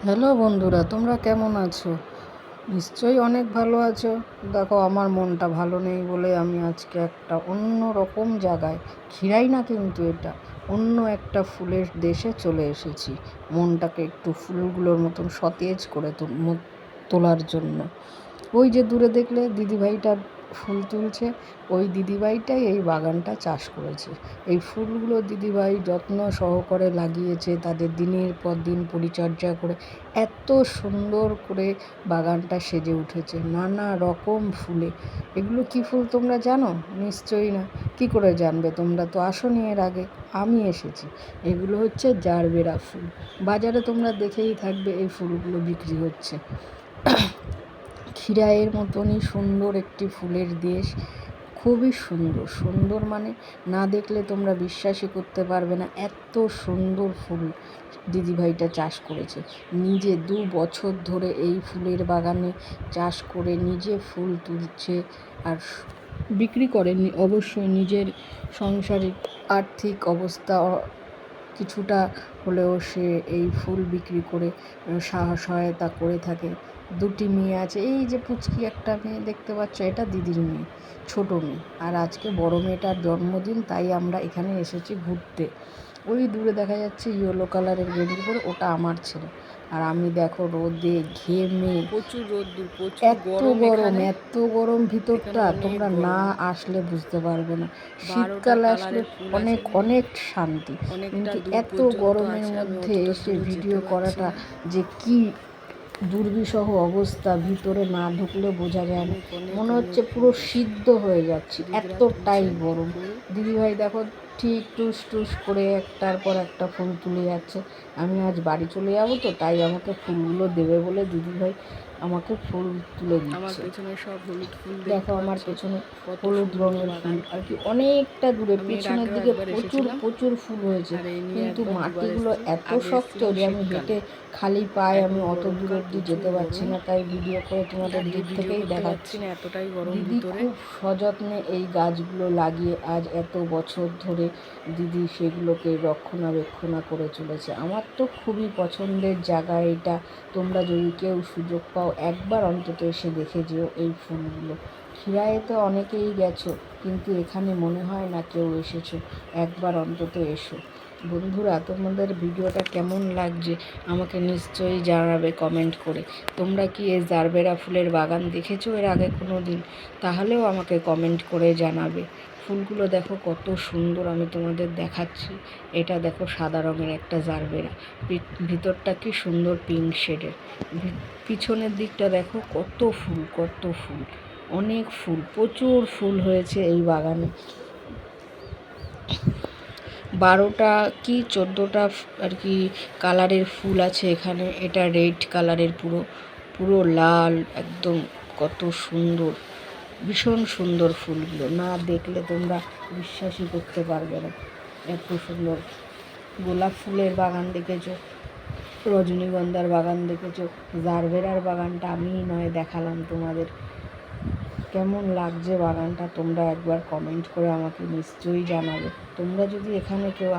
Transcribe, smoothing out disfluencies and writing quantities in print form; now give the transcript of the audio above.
Hello বন্ধুরা, তোমরা কেমন আছো? নিশ্চয়ই অনেক ভালো আছো। দেখো, আমার মনটা ভালো নেই বলে আমি আজকে একটা অন্য রকম জায়গায়, খিরাই না কিন্তু এটা, অন্য একটা ফুলের দেশে চলে এসেছি মনটাকে একটু ফুলগুলোর মতন সতেজ করে তোলার জন্য। ওই যে দূরে দেখলে দিদিভাইটা ফুল তুলছে, ওই দিদিভাইটাই এই বাগানটা চাষ করেছে। এই ফুলগুলো দিদিভাই যত্ন সহকারে লাগিয়েছে, তাদের দিনের পর দিন পরিচর্যা করে এত সুন্দর করে বাগানটা সেজে উঠেছে নানা রকম ফুলে। এগুলো কি ফুল তোমরা জানো? নিশ্চয়ই না। কি করে জানবে? তোমরা তো আসোনি এর আগে, আমি এসেছি। এগুলো হচ্ছে জারবেরা ফুল। বাজারে তোমরা দেখেই থাকবে এই ফুলগুলো বিক্রি হচ্ছে। খিরাইয়ের মতনই সুন্দর একটি ফুলের দেশ, খুবই সুন্দর। সুন্দর মানে না দেখলে তোমরা বিশ্বাসই করতে পারবে না, এত সুন্দর ফুল দিদিভাইটা চাষ করেছে। নিজে 2 বছর ধরে এই ফুলের বাগানে চাষ করে নিজে ফুল তুলছে আর বিক্রি করে। অবশ্যই নিজের সংসারিক আর্থিক অবস্থা কিছুটা হলেও সে এই ফুল বিক্রি করে সহায়তা করে থাকে। 2টি মেয়ে আছে, এই যে পুচকি একটা মেয়ে দেখতে পাচ্ছ, এটা দিদির মেয়ে, ছোট মেয়ে। আর আজকে বড় মেয়েটার জন্মদিন, তাই আমরা এখানে এসেছি ঘুরতে। ওই দূরে দেখা যাচ্ছে ইয়েলো কালারের গেঞ্জি পরে, ওটা আমার ছেলে। আর আমি দেখো রোদে ঘেমে, প্রচুর রোদ্দুর, প্রচুর এত গরম গরম, এখানে। এত গরম ভিতরটা অনেক তোমরা না গরম। আসলে বুঝতে পারবে না। 12টা শীতকালে আসলে কালারের ফুল আছে, অনেক অনেক শান্তি, অনেকটা কিন্তু দূর এত পর্যন্ত গরমের আছে। আমি মধ্যে অতটা এসে দূরে যেতে ভিডিও পারছি করাটা না। যে কি দুর্বিষহ অবস্থা, ভিতরে না ঢুকলে বোঝা যায় না। অনেক অনেক মনে হচ্ছে অনেক পুরো ফুল আছে। সিদ্ধ হয়ে যাচ্ছি, দিদিরা এতটাই তুলছে গরম। ফুল। দিদিভাই দেখো ঠিক টুস টুস করে একটার পর একটা ফুল তুলে যাচ্ছে। আমি আজ বাড়ি চলে যাবো, তো তাই আমাকে ফুলগুলো দেবে বলে দিদিভাই আমাকে ফুল তুলে আমার দিচ্ছে। পেছনে সব হলুদ ফুল দেখো দেখতে আমার পাচ্ছ, পেছনে কত হলুদ সুন্দর রঙের ফুল, বাগান। আর কি অনেকটা দূরে আমি এর পেছনের আগেও দিকে একবার প্রচুর এসেছিলাম, প্রচুর ফুল হয়েছে। আর এই নিয়ে কিন্তু একবার দুবার মাটিগুলো এসেছি। এত আগে শক্ত এসেছিলাম যে আমি শীতকালে। হেঁটে খালি পায়ে আমি এখন অত দূর গরমকাল, অবধি প্রচুর যেতে পারছি গরম। না, তাই ভিডিও করে তোমাদের দাঁড়িয়ে দূর ভিডিও থেকেই করতে পারছি দেখাচ্ছি। না, এতটাই গরম দিদি ভিতরে। খুব সযত্নে এই গাছগুলো লাগিয়ে আজ এত বছর ধরে দিদি সেগুলোকে রক্ষণাবেক্ষণা করে চলেছে। আমার তো খুবই পছন্দের জায়গা এটা। তোমরা যদি কেউ সুযোগ পাও, একবার অন্তত এসে দেখে যেও এই ফুলগুলো। খিরায়ে তো অনেকেই গেছো, কিন্তু এখানে মনে হয় না কেউ এসেছো। একবার অন্তত এসো। বন্ধুরা, তোমাদের ভিডিওটা কেমন লাগছে আমাকে নিশ্চয়ই জানাবে কমেন্ট করে। তোমরা কি এই জারবেরা ফুলের বাগান দেখেছো এর আগে কোনো দিন? তাহলেও আমাকে কমেন্ট করে জানাবে। ফুলগুলো দেখো কত সুন্দর, আমি তোমাদের দেখাচ্ছি। এটা দেখো সাদা রঙের একটা জারবেরা, ভিতরটা কি সুন্দর পিঙ্ক শেডের। পিছনের দিকটা দেখো কত ফুল, কত ফুল, অনেক ফুল, প্রচুর ফুল হয়েছে এই বাগানে। 12টা কি 14টা আর কি কালারের ফুল আছে এখানে। এটা রেড কালারের, পুরো পুরো লাল একদম, কত সুন্দর, ভীষণ সুন্দর ফুলগুলো। না দেখলে তোমরা বিশ্বাসই করতে পারবে না, এত সুন্দর। গোলাপ ফুলের বাগান দেখেছো, রজনীগন্ধার বাগান দেখেছো, জারবেরার বাগানটা আমিই নয় দেখালাম তোমাদের। কেমন লাগছে বাগানটা তোমরা একবার কমেন্ট করে আমাকে নিশ্চয়ই জানাবে। তোমরা যদি এখানে কেউ